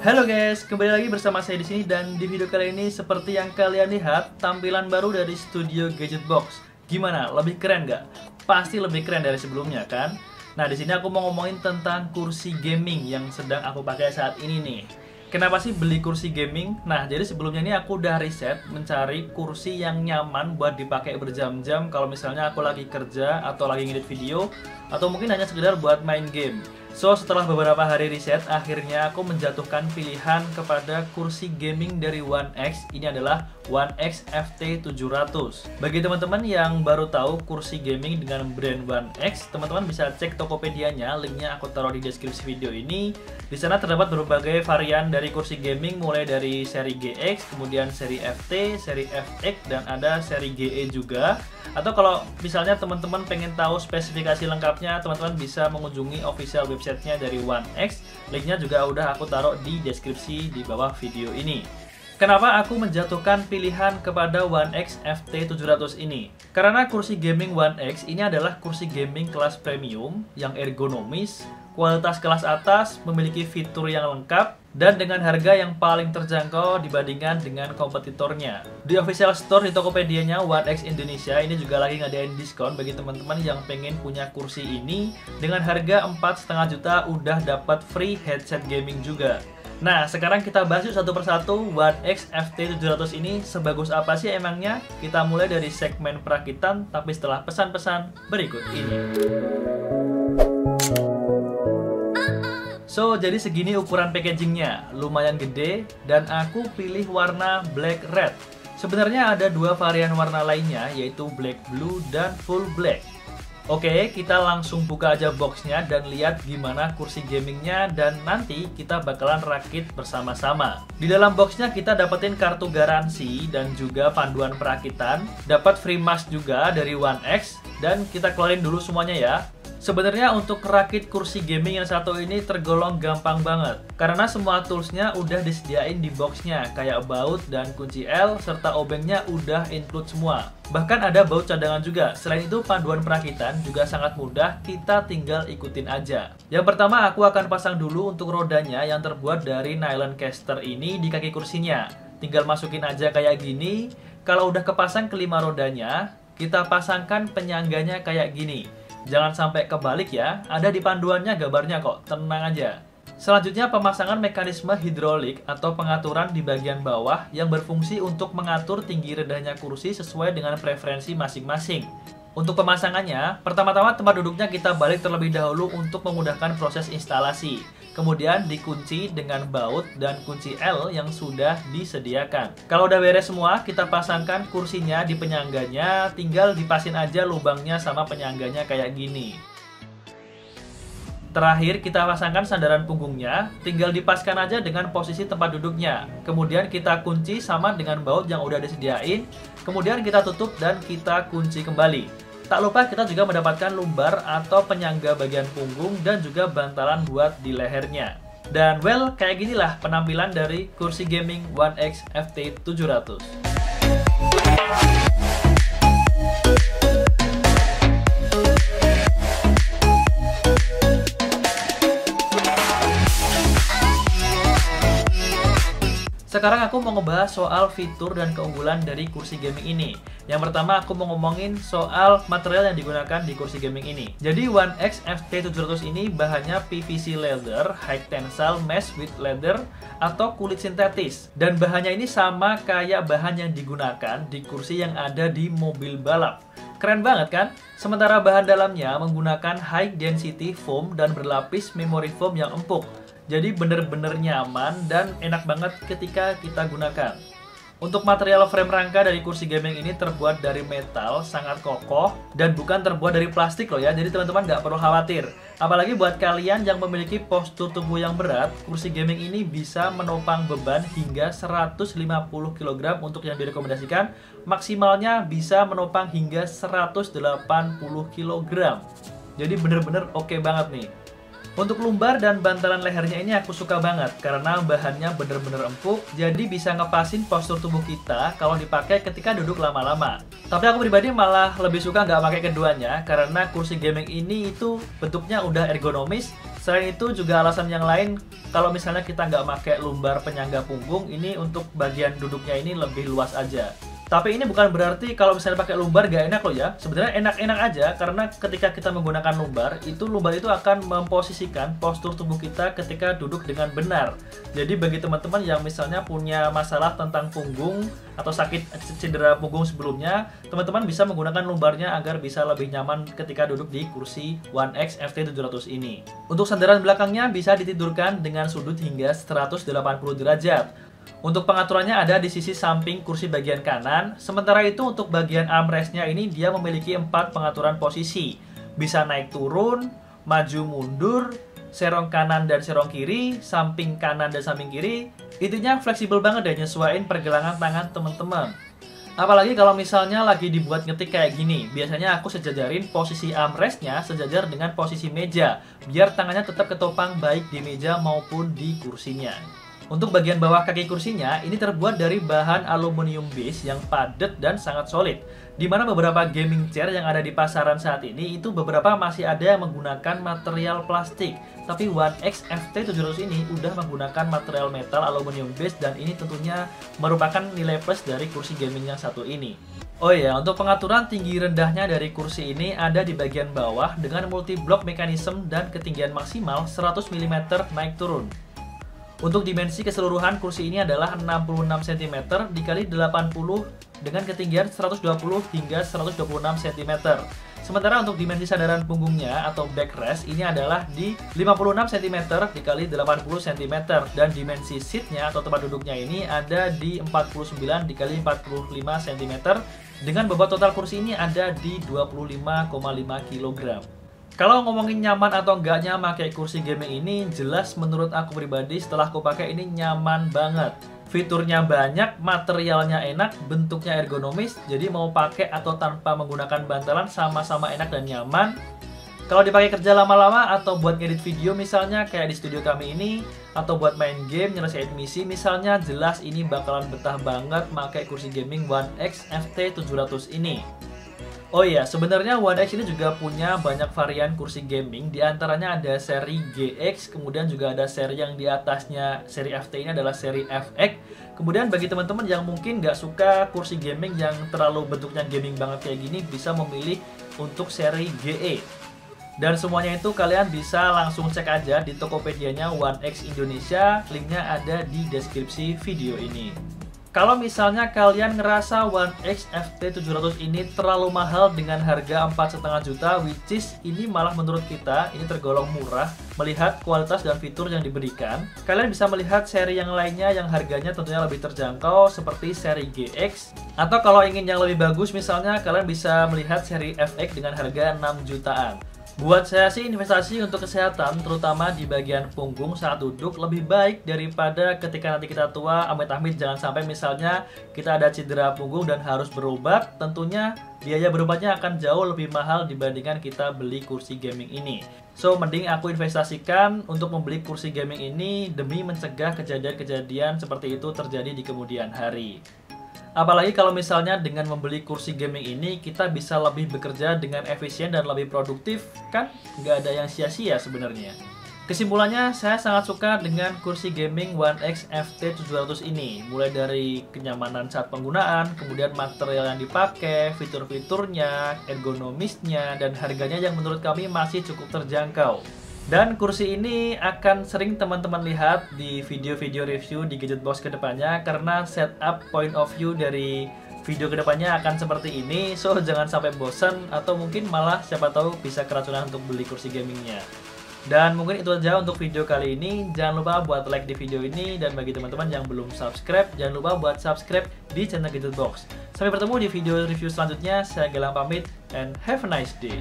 Halo guys, kembali lagi bersama saya di sini dan di video kali ini seperti yang kalian lihat, tampilan baru dari Studio Gadget Box. Gimana? Lebih keren nggak? Pasti lebih keren dari sebelumnya kan? Nah, di sini aku mau ngomongin tentang kursi gaming yang sedang aku pakai saat ini nih. Kenapa sih beli kursi gaming? Nah, jadi sebelumnya ini aku udah riset mencari kursi yang nyaman buat dipakai berjam-jam kalau misalnya aku lagi kerja atau lagi ngedit video atau mungkin hanya sekedar buat main game. So, setelah beberapa hari riset, akhirnya aku menjatuhkan pilihan kepada kursi gaming dari One X. Ini adalah One X FT700. Bagi teman-teman yang baru tahu kursi gaming dengan brand One X, teman-teman bisa cek Tokopedia-nya, linknya aku taruh di deskripsi video ini. Di sana terdapat berbagai varian dari kursi gaming, mulai dari seri GX, kemudian seri FT, seri FX, dan ada seri GE juga. Atau kalau misalnya teman-teman pengen tahu spesifikasi lengkapnya, teman-teman bisa mengunjungi official websitenya dari One X. Linknya juga udah aku taruh di deskripsi di bawah video ini. Kenapa aku menjatuhkan pilihan kepada One X FT700 ini? Karena kursi gaming One X ini adalah kursi gaming kelas premium yang ergonomis, kualitas kelas atas, memiliki fitur yang lengkap, dan dengan harga yang paling terjangkau dibandingkan dengan kompetitornya. Di official store di Tokopedia-nya One X Indonesia ini juga lagi ngadain diskon bagi teman-teman yang pengen punya kursi ini. Dengan harga 4,5 juta udah dapat free headset gaming juga. Nah, sekarang kita bahas yuk satu persatu One X FT700 ini sebagus apa sih emangnya? Kita mulai dari segmen perakitan, tapi setelah pesan-pesan berikut ini. So, jadi segini ukuran packagingnya, lumayan gede, dan aku pilih warna black red. Sebenarnya ada dua varian warna lainnya, yaitu black blue dan full black. Oke, kita langsung buka aja boxnya dan lihat gimana kursi gamingnya, dan nanti kita bakalan rakit bersama-sama. Di dalam boxnya kita dapetin kartu garansi dan juga panduan perakitan, dapat free mask juga dari One X, dan kita keluarin dulu semuanya ya. Sebenarnya untuk rakit kursi gaming yang satu ini tergolong gampang banget karena semua toolsnya udah disediain di boxnya, kayak baut dan kunci L serta obengnya udah include semua. Bahkan ada baut cadangan juga. Selain itu panduan perakitan juga sangat mudah, kita tinggal ikutin aja. Yang pertama aku akan pasang dulu untuk rodanya yang terbuat dari nylon caster ini di kaki kursinya. Tinggal masukin aja kayak gini. Kalau udah kepasang kelima rodanya, kita pasangkan penyangganya kayak gini. Jangan sampai kebalik ya, ada di panduannya gambarnya kok, tenang aja. Selanjutnya pemasangan mekanisme hidrolik atau pengaturan di bagian bawah yang berfungsi untuk mengatur tinggi rendahnya kursi sesuai dengan preferensi masing-masing. Untuk pemasangannya, pertama-tama tempat duduknya kita balik terlebih dahulu untuk memudahkan proses instalasi. Kemudian dikunci dengan baut dan kunci L yang sudah disediakan. Kalau udah beres semua, kita pasangkan kursinya di penyangganya, tinggal dipasin aja lubangnya sama penyangganya kayak gini. Terakhir kita pasangkan sandaran punggungnya, tinggal dipaskan aja dengan posisi tempat duduknya. Kemudian kita kunci sama dengan baut yang udah disediain, kemudian kita tutup dan kita kunci kembali. Tak lupa kita juga mendapatkan lumbar atau penyangga bagian punggung dan juga bantalan buat di lehernya. Dan well, kayak ginilah penampilan dari kursi gaming One X FT700. Sekarang aku mau ngebahas soal fitur dan keunggulan dari kursi gaming ini. Yang pertama aku mau ngomongin soal material yang digunakan di kursi gaming ini. Jadi One X FT700 ini bahannya PVC leather, high tensile mesh with leather atau kulit sintetis. Dan bahannya ini sama kayak bahan yang digunakan di kursi yang ada di mobil balap. Keren banget kan? Sementara bahan dalamnya menggunakan high density foam dan berlapis memory foam yang empuk. Jadi bener-bener nyaman dan enak banget ketika kita gunakan. Untuk material frame rangka dari kursi gaming ini terbuat dari metal, sangat kokoh, dan bukan terbuat dari plastik loh ya. Jadi teman-teman nggak perlu khawatir. Apalagi buat kalian yang memiliki postur tubuh yang berat, kursi gaming ini bisa menopang beban hingga 150 kg untuk yang direkomendasikan. Maksimalnya bisa menopang hingga 180 kg. Jadi bener-bener oke banget nih. Untuk lumbar dan bantalan lehernya ini aku suka banget karena bahannya bener-bener empuk, jadi bisa ngepasin postur tubuh kita kalau dipakai ketika duduk lama-lama. Tapi aku pribadi malah lebih suka nggak pakai keduanya karena kursi gaming ini itu bentuknya udah ergonomis. Selain itu juga alasan yang lain, kalau misalnya kita nggak pakai lumbar penyangga punggung, ini untuk bagian duduknya ini lebih luas aja. Tapi ini bukan berarti kalau misalnya pakai lumbar gak enak loh ya. Sebenarnya enak-enak aja karena ketika kita menggunakan lumbar itu akan memposisikan postur tubuh kita ketika duduk dengan benar. Jadi bagi teman-teman yang misalnya punya masalah tentang punggung atau sakit cedera punggung sebelumnya, teman-teman bisa menggunakan lumbarnya agar bisa lebih nyaman ketika duduk di kursi One X FT700 ini. Untuk sandaran belakangnya bisa ditidurkan dengan sudut hingga 180 derajat. Untuk pengaturannya ada di sisi samping kursi bagian kanan. Sementara itu untuk bagian armrestnya ini dia memiliki 4 pengaturan posisi. Bisa naik turun, maju mundur, serong kanan dan serong kiri, samping kanan dan samping kiri. Intinya fleksibel banget dan nyesuaiin pergelangan tangan teman-teman. Apalagi kalau misalnya lagi dibuat ngetik kayak gini. Biasanya aku sejajarin posisi armrestnya sejajar dengan posisi meja, biar tangannya tetap ketopang baik di meja maupun di kursinya. Untuk bagian bawah kaki kursinya, ini terbuat dari bahan aluminium base yang padat dan sangat solid. Di mana beberapa gaming chair yang ada di pasaran saat ini, itu beberapa masih ada yang menggunakan material plastik. Tapi One X FT700 ini udah menggunakan material metal aluminium base dan ini tentunya merupakan nilai plus dari kursi gaming yang satu ini. Oh iya, untuk pengaturan tinggi rendahnya dari kursi ini ada di bagian bawah dengan multi block mechanism dan ketinggian maksimal 100 mm naik turun. Untuk dimensi keseluruhan kursi ini adalah 66 cm dikali 80 dengan ketinggian 120 hingga 126 cm. Sementara untuk dimensi sandaran punggungnya atau backrest ini adalah di 56 cm dikali 80 cm dan dimensi seatnya atau tempat duduknya ini ada di 49 dikali 45 cm dengan bobot total kursi ini ada di 25,5 kg. Kalau ngomongin nyaman atau enggaknya pakai kursi gaming ini, jelas menurut aku pribadi setelah aku pakai ini nyaman banget. Fiturnya banyak, materialnya enak, bentuknya ergonomis, jadi mau pakai atau tanpa menggunakan bantalan sama-sama enak dan nyaman. Kalau dipakai kerja lama-lama atau buat ngedit video misalnya kayak di studio kami ini, atau buat main game, nyelesain misi misalnya, jelas ini bakalan betah banget pakai kursi gaming One X FT700 ini. Oh iya, sebenarnya One X ini juga punya banyak varian kursi gaming. Di antaranya ada seri GX, kemudian juga ada seri yang di atasnya seri FT ini adalah seri FX. Kemudian bagi teman-teman yang mungkin nggak suka kursi gaming yang terlalu bentuknya gaming banget kayak gini, bisa memilih untuk seri GE. Dan semuanya itu kalian bisa langsung cek aja di Tokopedia-nya One X Indonesia. Linknya ada di deskripsi video ini. Kalau misalnya kalian ngerasa One X FT700 ini terlalu mahal dengan harga 4,5 juta, which is ini malah menurut kita ini tergolong murah melihat kualitas dan fitur yang diberikan, kalian bisa melihat seri yang lainnya yang harganya tentunya lebih terjangkau seperti seri GX. Atau kalau ingin yang lebih bagus misalnya kalian bisa melihat seri FX dengan harga 6 jutaan. Buat saya sih investasi untuk kesehatan, terutama di bagian punggung saat duduk, lebih baik daripada ketika nanti kita tua, amit-amit jangan sampai misalnya kita ada cedera punggung dan harus berobat. Tentunya biaya berobatnya akan jauh lebih mahal dibandingkan kita beli kursi gaming ini. So, mending aku investasikan untuk membeli kursi gaming ini demi mencegah kejadian-kejadian seperti itu terjadi di kemudian hari. Apalagi kalau misalnya dengan membeli kursi gaming ini kita bisa lebih bekerja dengan efisien dan lebih produktif, kan nggak ada yang sia-sia sebenarnya. Kesimpulannya, saya sangat suka dengan kursi gaming One X FT700 ini. Mulai dari kenyamanan saat penggunaan, kemudian material yang dipakai, fitur-fiturnya, ergonomisnya, dan harganya yang menurut kami masih cukup terjangkau. Dan kursi ini akan sering teman-teman lihat di video-video review di Gadget Box kedepannya karena setup point of view dari video kedepannya akan seperti ini. So, jangan sampai bosan atau mungkin malah siapa tahu bisa keracunan untuk beli kursi gamingnya. Dan mungkin itu aja untuk video kali ini. Jangan lupa buat like di video ini, dan bagi teman-teman yang belum subscribe, jangan lupa buat subscribe di channel Gadget Box. Sampai bertemu di video review selanjutnya. Saya Gilang pamit and have a nice day.